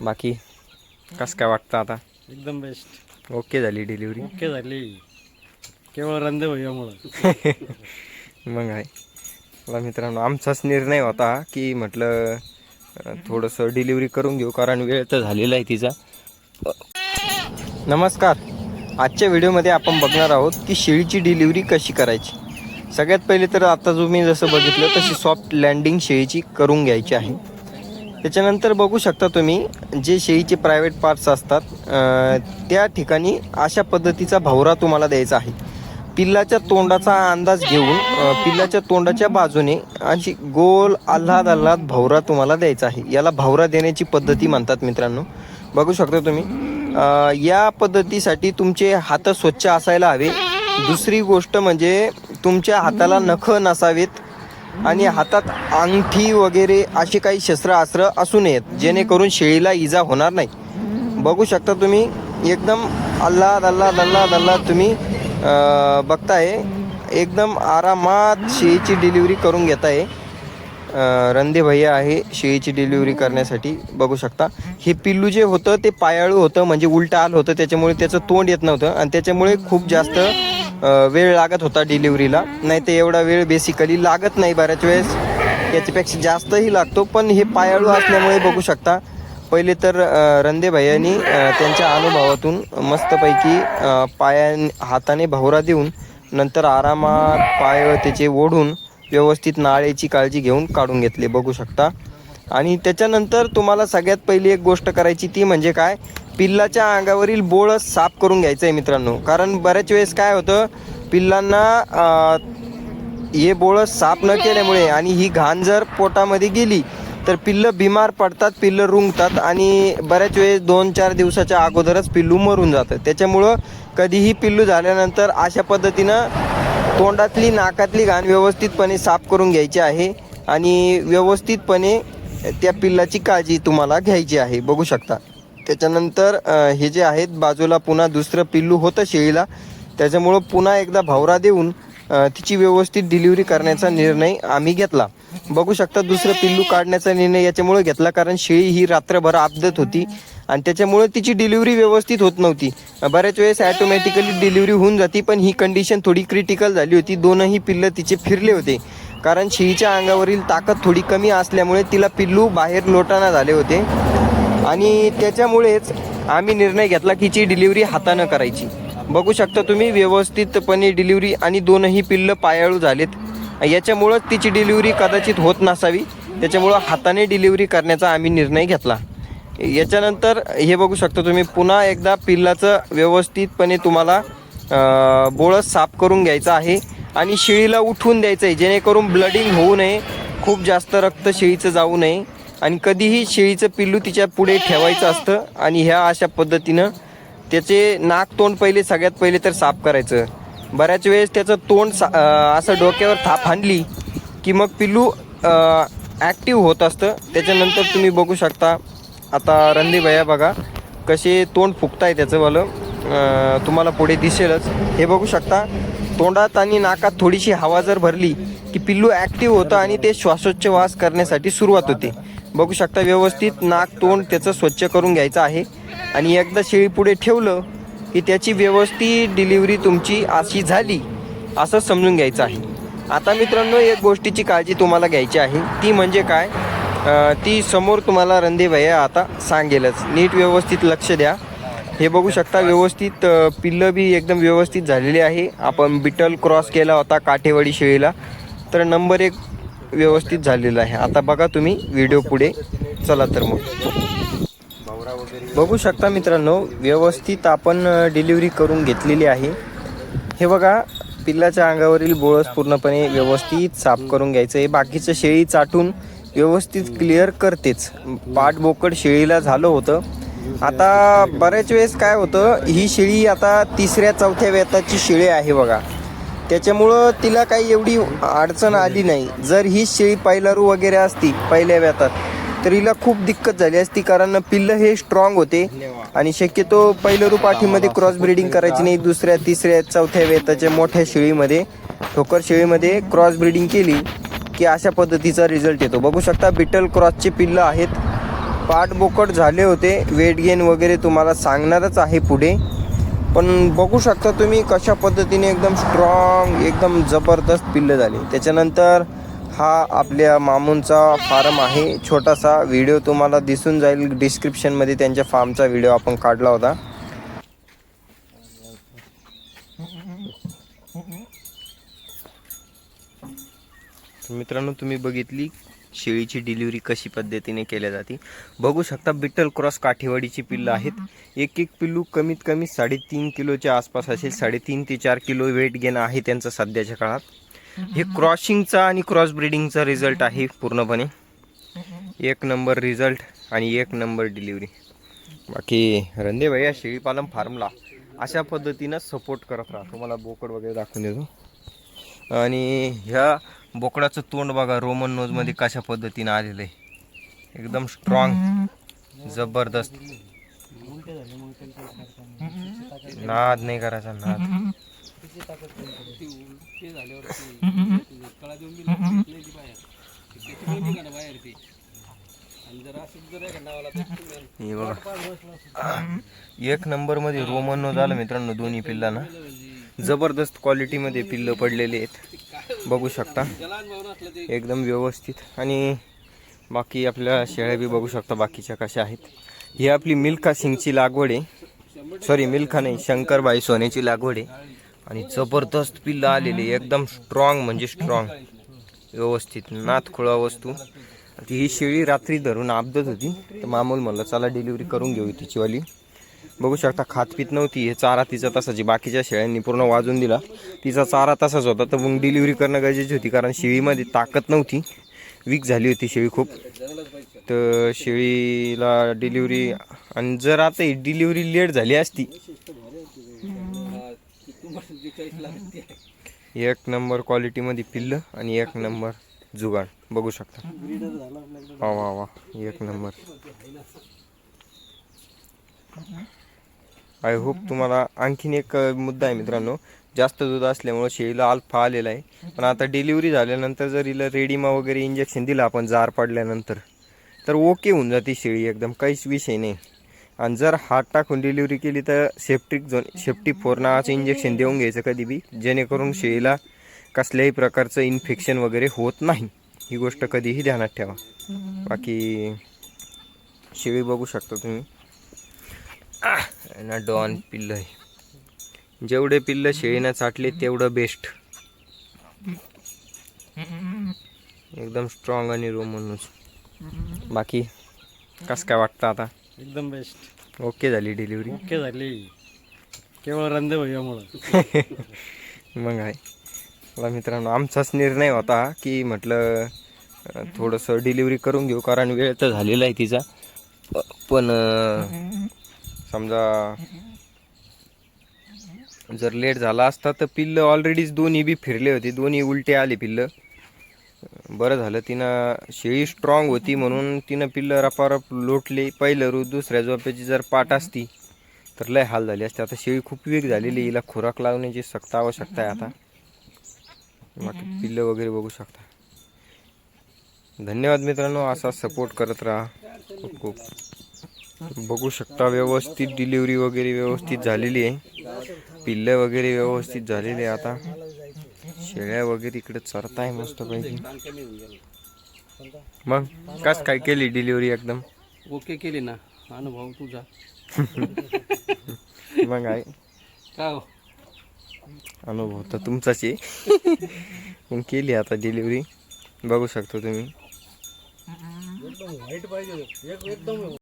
बाकी कसं काय वाटतं आता? एकदम बेस्ट. ओके झाली डिलिव्हरी? ओके झाली, केवळ रंदे भैयामुळं. मग आहे मला मित्रांनो, आमचाच निर्णय होता की म्हटलं थोडंसं डिलिव्हरी करून घेऊ, कारण वेळ तर झालेला आहे तिचा. नमस्कार. आजच्या व्हिडिओमध्ये आपण बघणार आहोत की शेळीची डिलिव्हरी कशी करायची. सगळ्यात पहिले तर आता जो मी जसं बघितलं तशी सॉफ्ट लँडिंग शेळीची करून घ्यायची आहे. त्याच्यानंतर बघू शकता तुम्ही जे शेळीचे प्रायव्हेट पार्ट्स असतात त्या ठिकाणी अशा पद्धतीचा भवरा तुम्हाला द्यायचा आहे. पिल्लाच्या तोंडाचा अंदाज घेऊन पिल्लाच्या तोंडाच्या बाजूने अशी गोल आल्हाद भवरा तुम्हाला द्यायचा आहे. याला भवरा देण्याची पद्धती म्हणतात मित्रांनो. बघू शकता तुम्ही या पद्धतीसाठी तुमचे हात स्वच्छ असायला हवे. दुसरी गोष्ट म्हणजे तुमच्या हाताला नख नसावेत आणि हातात अंगठी वगैरे असे काही शस्त्रास्त्र असू नयेत, जेणेकरून शेळीला इजा होणार नाही. बघू शकता तुम्ही एकदम अल्लाद तुम्ही बघताय, एकदम आरामात शेळीची डिलिव्हरी करून घेताय. रंदे भैया आहे शेळीची डिलिव्हरी करण्यासाठी. बघू शकता हे पिल्लू जे होतं ते पायाळू होतं, म्हणजे उलटं आलं होतं, त्याच्यामुळे त्याचं तोंड येत नव्हतं आणि त्याच्यामुळे खूप जास्त वेळ लागत होता डिलिव्हरीला. नाही तर एवढा वेळ बेसिकली लागत नाही, बऱ्याच वेळेस याच्यापेक्षा जास्तही लागतो. पण हे पायाळू असल्यामुळे बघू शकता पहिले तर रंदे भैयांनी त्यांच्या अनुभवातून मस्तपैकी हाताने भवरा देऊन नंतर आरामात पाय त्याचे ओढून व्यवस्थित नाळेची काळजी घेऊन काढून घेतले. बघू शकता. आणि त्याच्यानंतर तुम्हाला सगळ्यात पहिली एक गोष्ट करायची ती म्हणजे काय, पिल्लाच्या अंगावरील बोळ साफ करून घ्यायचं आहे मित्रांनो. कारण बऱ्याच वेळेस काय होतं, पिल्लांना हे बोळ साफ न केल्यामुळे आणि ही घाण जर पोटामध्ये गेली तर पिल्लं बिमार पडतात, पिल्लं रुंगतात आणि बऱ्याच वेळेस 2-4 दिवसाच्या अगोदरच पिल्लू मरून जातं. त्याच्यामुळं कधीही पिल्लू झाल्यानंतर अशा पद्धतीनं तोंडातली नाकातली घाण व्यवस्थितपणे साफ करून घ्यायची आहे आणि व्यवस्थितपणे त्या पिल्लाची काळजी तुम्हाला घ्यायची आहे. बघू शकता. त्याच्यानंतर हे जे आहेत बाजूला पुन्हा दुसरं पिल्लू होतं शेळीला, त्याच्यामुळं पुन्हा एकदा भवरा देऊन तिची व्यवस्थित डिलिव्हरी करण्याचा निर्णय आम्ही घेतला. बघू शकता दुसरं पिल्लू काढण्याचा निर्णय याच्यामुळे घेतला कारण शेळी ही रात्रभर आपदत होती आणि त्याच्यामुळे तिची डिलिव्हरी व्यवस्थित होत नव्हती. बऱ्याच वेळेस ॲटोमॅटिकली डिलिव्हरी होऊन जाती, पण ही कंडिशन थोडी क्रिटिकल झाली होती. दोनही पिल्लं तिचे फिरले होते कारण शेळीच्या अंगावरील ताकद थोडी कमी असल्यामुळे तिला पिल्लू बाहेर लोटाना झाले होते आणि त्याच्यामुळेच आम्ही निर्णय घेतला की हिची डिलिव्हरी हातानं करायची. बघू शकता तुम्ही व्यवस्थितपणे डिलिव्हरी आणि दोनही पिल्लं पायाळू झालेत. याच्यामुळं तिची डिलिव्हरी कदाचित होत नसावी, त्याच्यामुळं हाताने डिलिव्हरी करण्याचा आम्ही निर्णय घेतला. याच्यानंतर हे बघू शकता तुम्ही पुन्हा एकदा पिल्लाचं व्यवस्थितपणे तुम्हाला बोळस साफ करून घ्यायचं आहे आणि शेळीला उठवून द्यायचं आहे, जेणेकरून ब्लडिंग होऊ नये, खूप जास्त रक्त शेळीचं जाऊ नये आणि कधीही शेळीचं पिल्लू तिच्या पुढे ठेवायचं असतं. आणि ह्या अशा पद्धतीनं त्याचे नाक तोंड सगळ्यात पहिले तर साफ करायचं. बऱ्याच वेळेस त्याचं तोंड असं डोक्यावर थाप हाणली की मग पिल्लू ॲक्टिव्ह होत असतं. त्याच्यानंतर तुम्ही बघू शकता आता रंदे भैया बघा कसे तोंड फुगताय त्याचंवालं, तुम्हाला पुढे दिसेलच. हे बघू शकता तोंडात आणि नाकात थोडीशी हवा जर भरली की पिल्लू ॲक्टिव्ह होतं आणि ते श्वासोच्छवास करण्यासाठी सुरुवात होते. बघू शकता व्यवस्थित नाक तोंड त्याचं स्वच्छ करून घ्यायचं आहे आणि एकदा शेळी पुढे ठेवलं की त्याची व्यवस्थित डिलिव्हरी तुमची अशी झाली असं समजून घ्यायचं आहे. आता मित्रांनो एक गोष्टीची काळजी तुम्हाला घ्यायची आहे, ती म्हणजे काय, ती समोर तुम्हाला रंदे भैया आता सांगेलच. नीट व्यवस्थित लक्ष द्या. हे बघू शकता व्यवस्थित पिल्लं बी एकदम व्यवस्थित झालेली आहे. आपण बिटल क्रॉस केला होता काठेवाडी शेळीला, तर नंबर 1 व्यवस्थित झालेला आहे. आता बघा तुम्ही व्हिडिओ पुढे. चला तर मग बघू शकता मित्रांनो व्यवस्थित आपण डिलिव्हरी करून घेतलेली आहे. हे बघा पिल्लाच्या अंगावरील बोळस पूर्णपणे व्यवस्थित साफ करून घ्यायचं आहे. बाकीचं शेळी चाटून व्यवस्थित क्लिअर करतेच. पाठबोकड शेळीला झालं होतं. आता बऱ्याच वेळेस काय होतं, ही शेळी आता 3ऱ्या-4थ्या वेताची शेळी आहे बघा, त्याच्यामुळं तिला काही एवढी अडचण आली नाही. जर ही शेळी पैलारू वगैरे असती पहिल्या वेतात तर हिला खूप दिक्कत झाली असती, कारण पिल्लं हे स्ट्रॉंग होते आणि शक्यतो पैलरू पाठीमध्ये क्रॉस ब्रीडिंग करायची नाही. 2ऱ्या, 3ऱ्या, 4थ्या वेताच्या मोठ्या शेळीमध्ये, ठोकर शेळीमध्ये क्रॉस ब्रीडिंग केली की अशा पद्धतीचा रिझल्ट येतो. बघू शकता बिटल क्रॉसचे पिल्लं आहेत. पाठ बोकड झाले होते. वेट गेन वगैरे तुम्हाला सांगणारच आहे पुढे. पण बघू शकता तुम्ही कशा पद्धतीने एकदम स्ट्रॉंग एकदम जबरदस्त पिल्लं झाली. त्याच्यानंतर हा आपल्या मामूंचा फार्म आहे. छोटासा व्हिडिओ तुम्हाला दिसून जाईल डिस्क्रिप्शनमध्ये. त्यांच्या फार्मचा व्हिडिओ आपण काढला होता. मित्रांनो तुम्ही बघितली शेळीची डिलिव्हरी कशी पद्धतीने केल्या जाते. बघू शकता बिट्टल क्रॉस काठीवाडीची पिल्लं आहेत. एक एक पिल्लू कमीत कमी 3.5 किलोच्या आसपास असेल. 3.5 ते 4 किलो वेट गेन आहे त्यांचं सध्याच्या काळात. हे क्रॉसिंगचा आणि क्रॉस ब्रीडिंगचा रिझल्ट आहे पूर्णपणे. एक नंबर रिझल्ट आणि एक नंबर डिलिव्हरी. बाकी रंदे भैया शेळीपालन फार्मला अशा पद्धतीनं सपोर्ट करत राहा. तुम्हाला बोकड वगैरे दाखवून देतो. आणि ह्या बोकडाचं तोंड बघा रोमन नोजमध्ये कशा पद्धतीनं आलेलं आहे. एकदम स्ट्रॉंग जबरदस्त. नाद नाही करायचा नाद. हे बघा एक नंबर मध्ये रोमन नोज आलं मित्रांनो. दोन्ही पिल्लांना जबरदस्त क्वालिटीमध्ये पिल्लं पडलेले आहेत. बघू शकता एकदम व्यवस्थित. आणि बाकी आपल्या शेळ्या बी बघू शकता बाकीच्या कशा आहेत. ही आपली मिल्खा सिंगची लागवड आहे. सॉरी मिल्खा नाही शंकरबाई सोन्याची लागवड आहे. आणि जबरदस्त पिल्लं आलेली एकदम स्ट्रॉंग म्हणजे स्ट्रॉंग व्यवस्थित नाथखुळा वस्तू. ही शेळी रात्री धरून आपदत होती तर मामूल म्हणलं चला डिलिव्हरी करून घेऊ तिचीवाली. बघू शकता खात पित नव्हती. हे चारा तिचा तसाची बाकीच्या शेळ्यांनी पूर्ण वाजून दिला. तिचा चारा तसाच होता. तर मग डिलिव्हरी करणं गरजेची होती कारण शेळीमध्ये ताकद नव्हती. वीक झाली होती शेळी खूप. तर शेळीला डिलिव्हरी आणि जर आता ही डिलिव्हरी लेट झाली असती एक नंबर क्वालिटीमध्ये पिल्लं आणि एक नंबर जुगाड बघू शकता. वा वा वा एक नंबर. आय होप तुम्हाला आणखीन एक मुद्दा आहे मित्रांनो. जास्त दूध असल्यामुळे शेळीला अल्फा आलेला आहे. पण आता डिलिव्हरी झाल्यानंतर जर हिला रेडिमा वगैरे इंजेक्शन दिलं आपण जार पडल्यानंतर तर ओके होऊन जाते शेळी एकदम काहीच विषय नाही. आणि जर हात टाकून डिलिव्हरी केली तर सेफ्टी 4 नावाचं इंजेक्शन देऊन घ्यायचं कधी बी जेणेकरून शेळीला कसल्याही प्रकारचं इन्फेक्शन वगैरे होत नाही. ही गोष्ट कधीही ध्यानात ठेवा. बाकी शेळी बघू शकता तुम्ही ना डॉन पिल्लं आहे. जेवढे पिल्लं शेळीनं चाटले तेवढं बेस्ट. एकदम स्ट्रॉंग आणि रोमनच. बाकी कसं काय वाटतं आता. एकदम बेस्ट. ओके झाली डिलिव्हरी. ओके झाली केवळ रंदे भैयामुळं. मग आहे मला मित्रांनो आमचाच निर्णय होता की म्हटलं थोडंसं डिलिव्हरी करून घेऊ कारण वेळ तर झालेला आहे तिचा. पण समजा जर लेट झाला असता तर पिल्लं ऑलरेडीच दोन्ही बी फिरले होते. दोन्ही उलटे आले पिल्लं. बरं झालं तिनं शेळी स्ट्रॉंग होती म्हणून तिनं पिल्लं रपारप लोटले. पहिलं रोज दुसऱ्या झोपेची जर पाठ असती तर लय हाल झाले असते. आता शेळी खूप वेग झालेली. हिला खुराक लावण्याची सक्त आवश्यकता आहे आता. बाकी पिल्लं वगैरे बघू शकता. धन्यवाद मित्रांनो असा सपोर्ट करत राहा. खूप खूप. बघू शकता व्यवस्थित डिलिव्हरी वगैरे व्यवस्थित झालेली आहे. पिल्लं वगैरे व्यवस्थित झालेली आहे. आता शेळ्या वगैरे इकडे चरताय मस्त पैकी. मग कस काय केली डिलिव्हरी एकदम ओके केली ना. अनुभव तुझा. मग आहे का अनुभव तर तुमचाच आहे. पण केली आता डिलिव्हरी बघू शकता तुम्ही. एकदम व्हाईट पाहिजे एकदम.